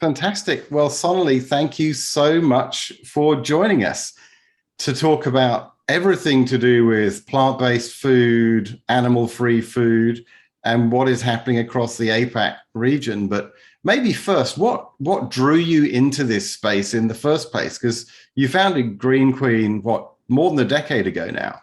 Fantastic. Well, Sonalie, thank you so much for joining us to talk about everything to do with plant-based food, animal-free food, and what is happening across the APAC region. But maybe first, what drew you into this space in the first place? Because you founded Green Queen, what, more than a decade ago now?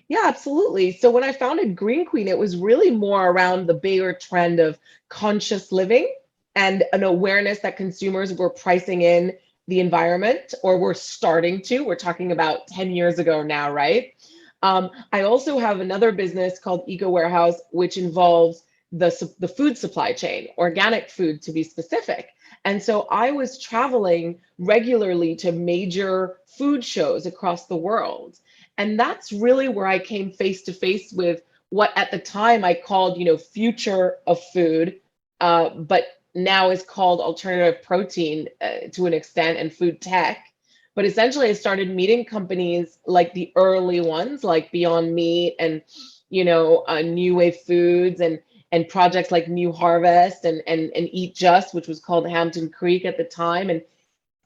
Yeah, absolutely. So when I founded Green Queen, it was really more around the bigger trend of conscious living and an awareness that consumers were pricing in the environment, or were starting to. We're talking about 10 years ago now, right? I also have another business called Eco Warehouse, which involves the food supply chain, organic food to be specific. And so I was traveling regularly to major food shows across the world. And that's really where I came face to face with what at the time I called, future of food, but now is called alternative protein to an extent, and food tech. But essentially, I started meeting companies like the early ones, like Beyond Meat and New Wave Foods, and projects like New Harvest and Eat Just, which was called Hampton Creek at the time. And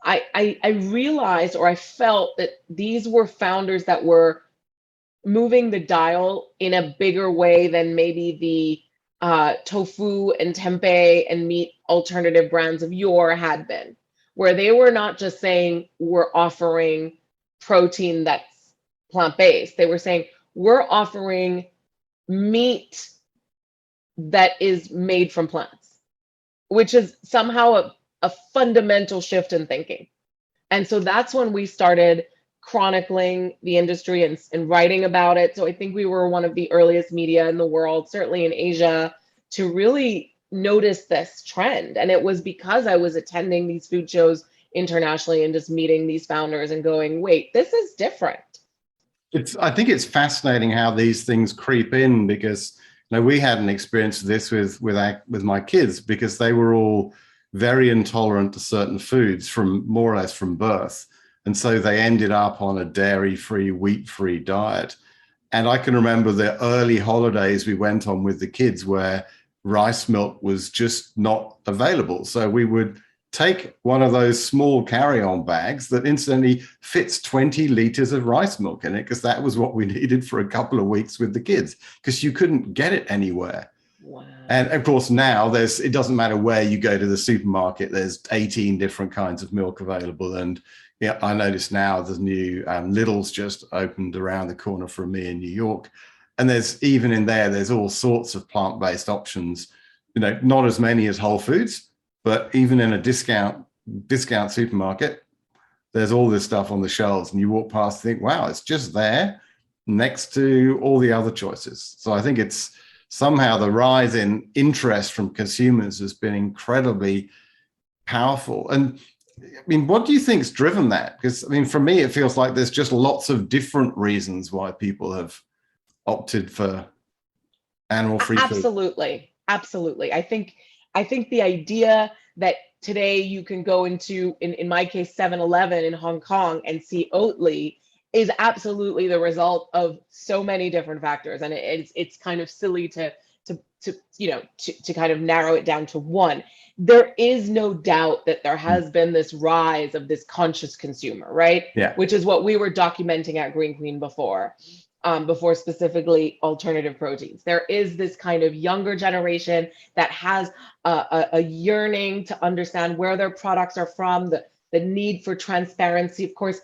I realized, or I felt, that these were founders that were moving the dial in a bigger way than maybe the tofu and tempeh and meat alternative brands of yore had been, where they were not just saying we're offering protein that's plant-based. They were saying we're offering meat that is made from plants, which is somehow a fundamental shift in thinking. And so that's when we started chronicling the industry and writing about it. So I think we were one of the earliest media in the world, certainly in Asia, to really notice this trend. And it was because I was attending these food shows internationally and just meeting these founders and going, wait, this is different. I think it's fascinating how these things creep in, because we had an experience of this with my kids, because they were all very intolerant to certain foods from more or less from birth. And so they ended up on a dairy-free, wheat-free diet. And I can remember the early holidays we went on with the kids where rice milk was just not available. So we would take one of those small carry-on bags that incidentally fits 20 liters of rice milk in it, because that was what we needed for a couple of weeks with the kids, because you couldn't get it anywhere. Wow. And of course, now it doesn't matter where you go to the supermarket, there's 18 different kinds of milk available. And yeah, I notice now the new Lidl's just opened around the corner from me in New York. And there's all sorts of plant-based options, not as many as Whole Foods, but even in a discount supermarket, there's all this stuff on the shelves, and you walk past and think, wow, it's just there next to all the other choices. So I think it's somehow the rise in interest from consumers has been incredibly powerful. And I mean, what do you think's driven that? Because I mean, for me, it feels like there's just lots of different reasons why people have opted for animal-free food. Absolutely. I think the idea that today you can go into, in my case, 7-Eleven in Hong Kong and see Oatly is absolutely the result of so many different factors. And it's kind of silly to kind of narrow it down to one. There is no doubt that there has been this rise of this conscious consumer, right? Yeah. Which is what we were documenting at Green Queen before specifically alternative proteins. There is this kind of younger generation that has a yearning to understand where their products are from, the need for transparency. Of course,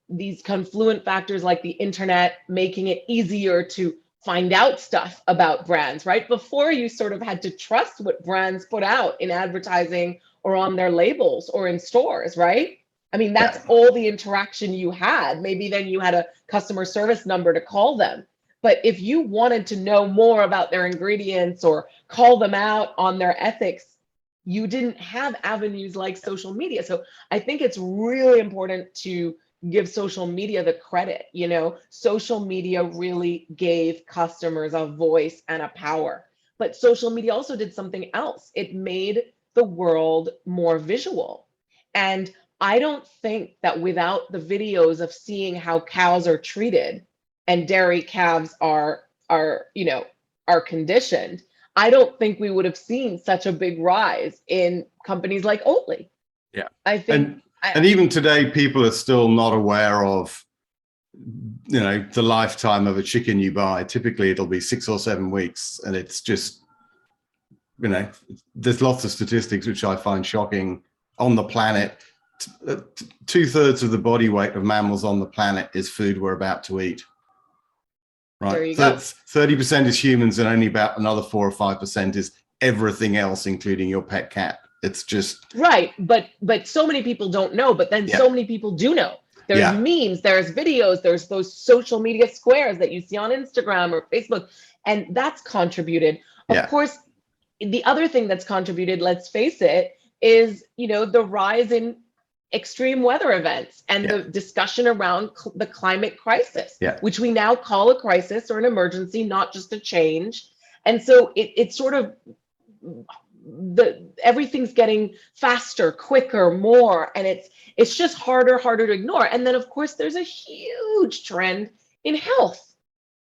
these confluent factors like the internet making it easier to find out stuff about brands, right? Before, you sort of had to trust what brands put out in advertising or on their labels or in stores, right? I mean, that's all the interaction you had. Maybe then you had a customer service number to call them. But if you wanted to know more about their ingredients or call them out on their ethics, you didn't have avenues like social media. So I think it's really important to give social media the credit. Social media really gave customers a voice and a power. But social media also did something else. It made the world more visual. And I don't think that without the videos of seeing how cows are treated and dairy calves are conditioned, I don't think we would have seen such a big rise in companies like Oatly. Yeah. I think, and even today, people are still not aware of, the lifetime of a chicken you buy. Typically, it'll be 6 or 7 weeks, and it's just, there's lots of statistics which I find shocking. On the planet, 2/3 of the body weight of mammals on the planet is food we're about to eat. Right. There you go. 30% is humans, and only about another 4 or 5% is everything else, including your pet cat. It's just right. But so many people don't know, but then so many people do know. There's memes, there's videos, there's those social media squares that you see on Instagram or Facebook, and that's contributed. Of course, the other thing that's contributed, let's face it, is, the rise in extreme weather events and the discussion around the climate crisis, which we now call a crisis or an emergency, not just a change. And so it's sort of everything's getting faster, quicker, more, and it's just harder to ignore. And then, of course, there's a huge trend in health.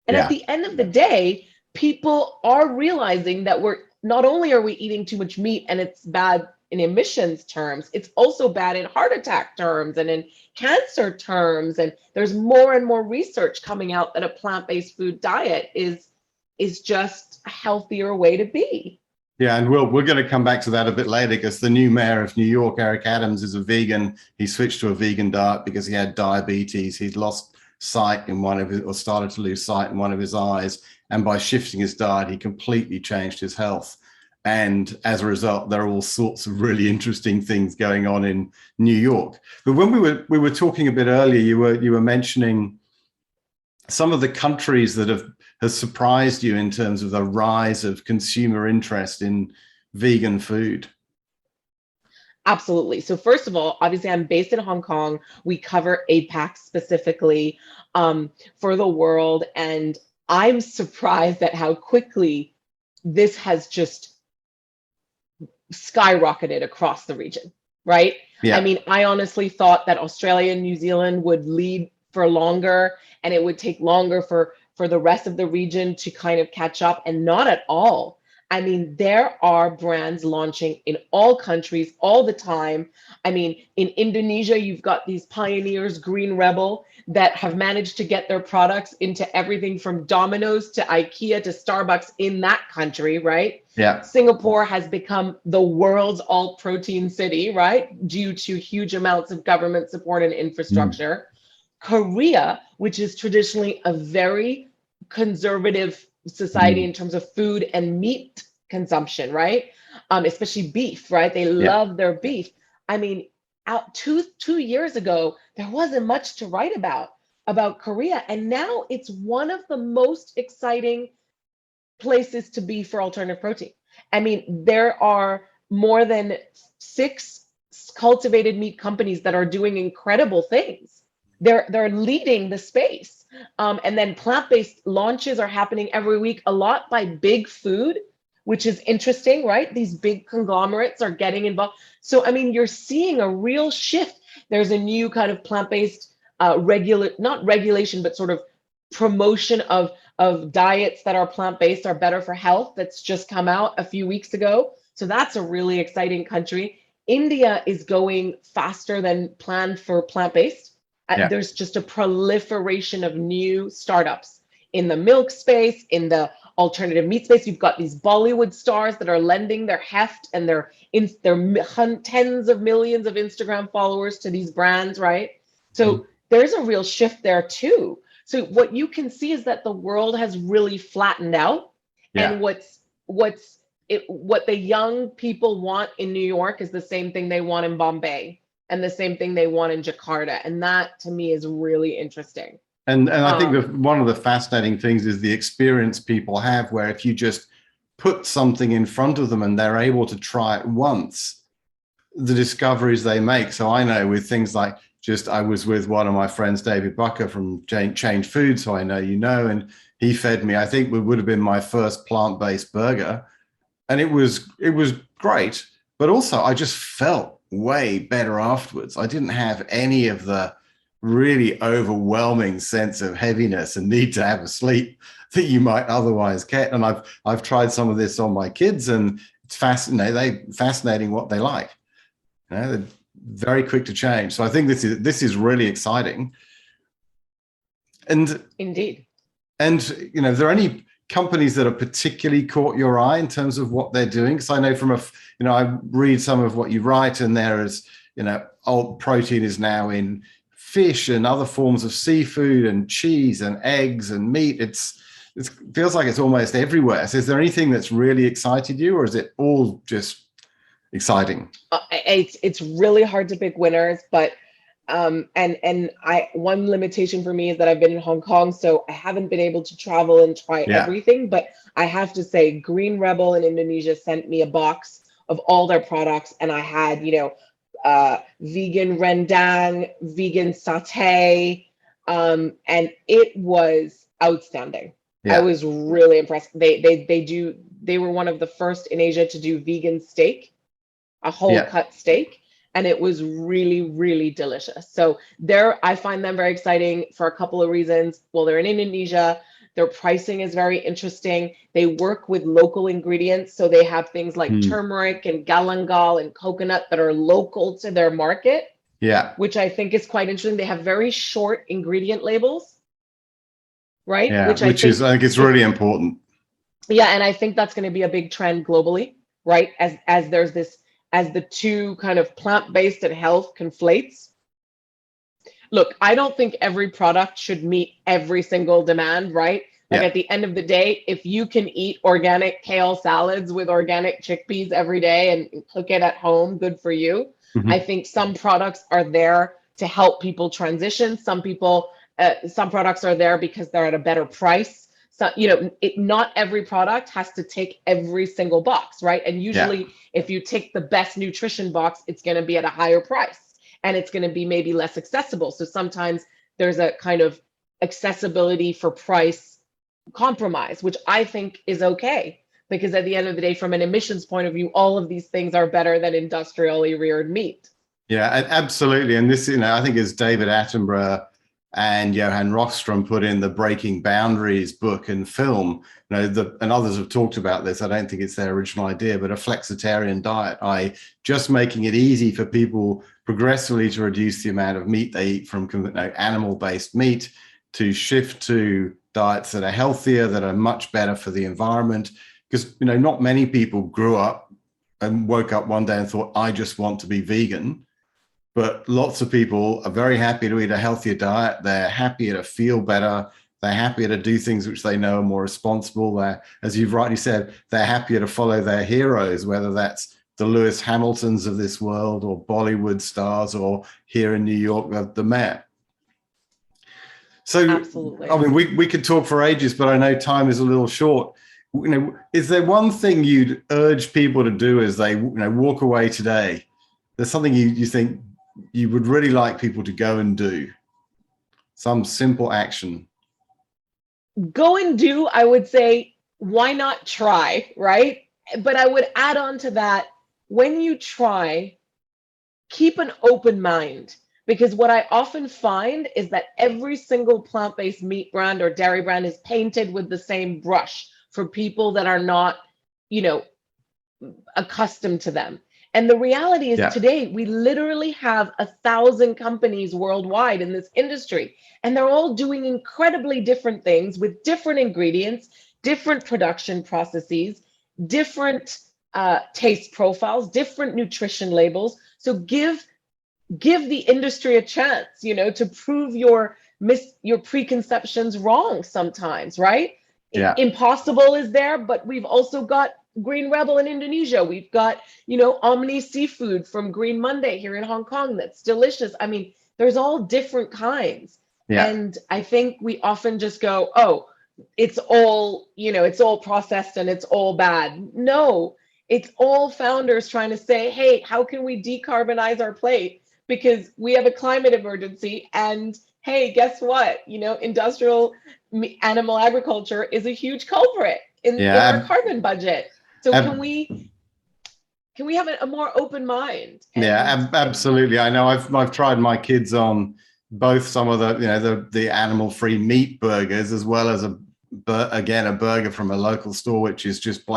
And at the end of the day, people are realizing that we're not only are we eating too much meat and it's bad in emissions terms, it's also bad in heart attack terms and in cancer terms. And there's more and more research coming out that a plant-based food diet is just a healthier way to be. Yeah, and we're going to come back to that a bit later, because the new mayor of New York, Eric Adams, is a vegan. He switched to a vegan diet because he had diabetes. He'd lost sight in one of his, or started to lose sight in one of his eyes. And by shifting his diet, he completely changed his health. And as a result, there are all sorts of really interesting things going on in New York. But when we were talking a bit earlier, you were mentioning some of the countries that has surprised you in terms of the rise of consumer interest in vegan food. Absolutely. So first of all, obviously I'm based in Hong Kong. We cover APAC specifically for the world. And I'm surprised at how quickly this has just skyrocketed across the region, right? Yeah. I mean, I honestly thought that Australia and New Zealand would lead for longer, and it would take longer for the rest of the region to kind of catch up, and not at all. I mean, there are brands launching in all countries all the time. I mean, in Indonesia, you've got these pioneers, Green Rebel, that have managed to get their products into everything from Domino's to IKEA to Starbucks in that country, right? Yeah. Singapore has become the world's all-protein city, right? Due to huge amounts of government support and infrastructure. Korea, which is traditionally a very conservative society in terms of food and meat consumption, right? Especially beef, right? They love their beef. I mean, out two years ago, there wasn't much to write about Korea, and now it's one of the most exciting places to be for alternative protein. I mean, there are more than 6 cultivated meat companies that are doing incredible things. They're leading the space. And then plant-based launches are happening every week, a lot by big food, which is interesting, right? These big conglomerates are getting involved. So, I mean, you're seeing a real shift. There's a new kind of plant-based not regulation, but sort of promotion of diets that are plant-based are better for health. That's just come out a few weeks ago. So that's a really exciting country. India is going faster than planned for plant-based. There's just a proliferation of new startups in the milk space, in the alternative meat space. You've got these Bollywood stars that are lending their heft and their tens of millions of Instagram followers to these brands, right? So there's a real shift there too. So what you can see is that the world has really flattened out, and what the young people want in New York is the same thing they want in Bombay, and the same thing they want in Jakarta. And that to me is really interesting. And I think one of the fascinating things is the experience people have, where if you just put something in front of them and they're able to try it once, the discoveries they make. So I know with things like, I was with one of my friends, David Bucker from Change Food, so I know you know, and he fed me, I think it would have been my first plant-based burger. And it was great, but also I just felt way better afterwards. I didn't have any of the really overwhelming sense of heaviness and need to have a sleep that you might otherwise get. And I've tried some of this on my kids, and it's fascinating what they like. You know, they're very quick to change. So I think this is really exciting. And Indeed. And, you know, are there any companies that have particularly caught your eye in terms of what they're doing? Because I know I read some of what you write, and there is, you know, protein is now in fish and other forms of seafood and cheese and eggs and meat. It feels like it's almost everywhere. So is there anything that's really excited you, or is it all just exciting? It's really hard to pick winners, but one limitation for me is that I've been in Hong Kong, so I haven't been able to travel and try everything. But I have to say, Green Rebel in Indonesia sent me a box of all their products, and I had, vegan rendang, vegan satay, and it was outstanding. I was really impressed. They were one of the first in Asia to do vegan steak, a whole cut steak. And it was really, really delicious. So I find them very exciting for a couple of reasons. Well, they're in Indonesia. Their pricing is very interesting. They work with local ingredients. So they have things like turmeric and galangal and coconut that are local to their market. Yeah. Which I think is quite interesting. They have very short ingredient labels, right? Yeah, I think it's really important. Yeah, and I think that's going to be a big trend globally, right? As the two kind of plant-based and health conflates. Look, I don't think every product should meet every single demand, right? Like at the end of the day, if you can eat organic kale salads with organic chickpeas every day and cook it at home, good for you. I think some products are there to help people transition. Some products are there because they're at a better price. So, not every product has to take every single box, right? And usually if you take the best nutrition box, it's going to be at a higher price and it's going to be maybe less accessible. So sometimes there's a kind of accessibility for price compromise, which I think is okay, because at the end of the day, from an emissions point of view, all of these things are better than industrially reared meat. Yeah, absolutely. And this, I think as David Attenborough and Johan Rockström put in the Breaking Boundaries book and film, and others have talked about this. I don't think it's their original idea, but a flexitarian diet, just making it easy for people progressively to reduce the amount of meat they eat from animal-based meat, to shift to diets that are healthier, that are much better for the environment. Because, not many people grew up and woke up one day and thought, I just want to be vegan. But lots of people are very happy to eat a healthier diet. They're happier to feel better. They're happier to do things which they know are more responsible. As you've rightly said, they're happier to follow their heroes, whether that's the Lewis Hamiltons of this world or Bollywood stars, or here in New York, the mayor. So, absolutely. I mean, we could talk for ages, but I know time is a little short. Is there one thing you'd urge people to do as they walk away today? There's something you think you would really like people to go and do? Some simple action. Go and do, I would say, why not try, right? But I would add on to that, when you try, keep an open mind. Because what I often find is that every single plant-based meat brand or dairy brand is painted with the same brush for people that are not, accustomed to them. And the reality is today, we literally have 1,000 companies worldwide in this industry, and they're all doing incredibly different things with different ingredients, different production processes, different taste profiles, different nutrition labels. So give the industry a chance, to prove your preconceptions wrong sometimes, right? Yeah. Impossible is there, but we've also got Green Rebel in Indonesia. We've got, Omni Seafood from Green Monday here in Hong Kong. That's delicious. I mean, there's all different kinds. Yeah. And I think we often just go, oh, it's all, it's all processed and it's all bad. No, it's all founders trying to say, hey, how can we decarbonize our plate? Because we have a climate emergency, and hey, guess what? Industrial animal agriculture is a huge culprit in our carbon budget. So can we have a more open mind? Yeah, absolutely. I know I've tried my kids on both some of the, the animal-free meat burgers, as well as again, a burger from a local store, which is just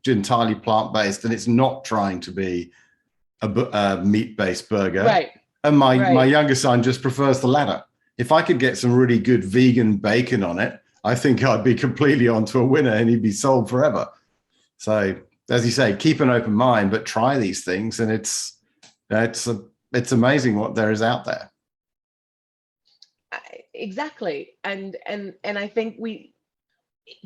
entirely plant-based, and it's not trying to be a meat-based burger. Right. And my Right. younger son just prefers the latter. If I could get some really good vegan bacon on it, I think I'd be completely onto a winner, and he'd be sold forever. So, as you say, keep an open mind, but try these things, and it's amazing what there is out there. Exactly. And I think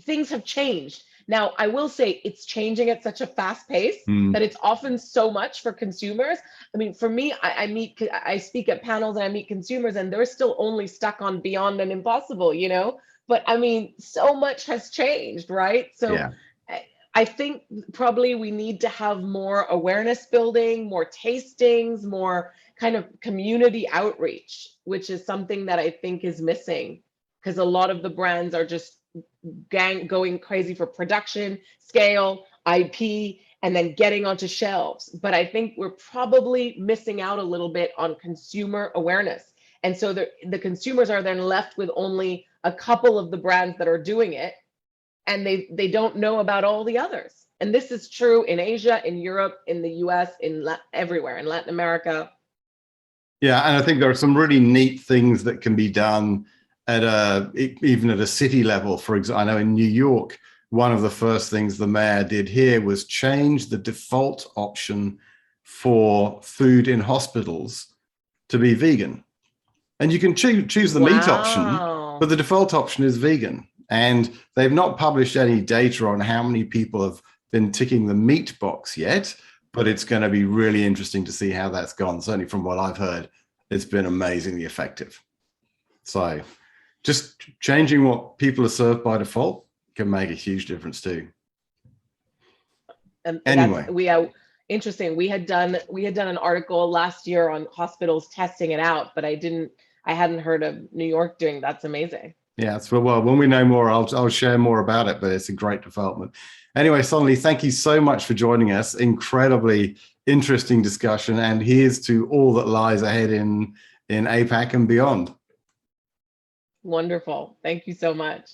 things have changed. Now, I will say it's changing at such a fast pace that it's often so much for consumers. I mean, for me, I speak at panels and I meet consumers, and they're still only stuck on Beyond and Impossible, But I mean, so much has changed, right? So Yeah. I think probably we need to have more awareness building, more tastings, more kind of community outreach, which is something that I think is missing, because a lot of the brands are just going crazy for production, scale, IP, and then getting onto shelves. But I think we're probably missing out a little bit on consumer awareness. And so the consumers are then left with only a couple of the brands that are doing it, and they don't know about all the others. And this is true in Asia, in Europe, in the US, everywhere, in Latin America. Yeah, and I think there are some really neat things that can be done even at a city level. For example, I know in New York, one of the first things the mayor did here was change the default option for food in hospitals to be vegan. And you can choose the meat option, but the default option is vegan. And they've not published any data on how many people have been ticking the meat box yet, but it's going to be really interesting to see how that's gone. Certainly from what I've heard, it's been amazingly effective. So just changing what people are served by default can make a huge difference too. And anyway, interesting. We had done an article last year on hospitals testing it out, but I hadn't heard of New York doing. That's amazing. Yeah, well, when we know more, I'll share more about it, but it's a great development. Anyway, Sonalie, thank you so much for joining us. Incredibly interesting discussion, and here's to all that lies ahead in APAC and beyond. Wonderful. Thank you so much.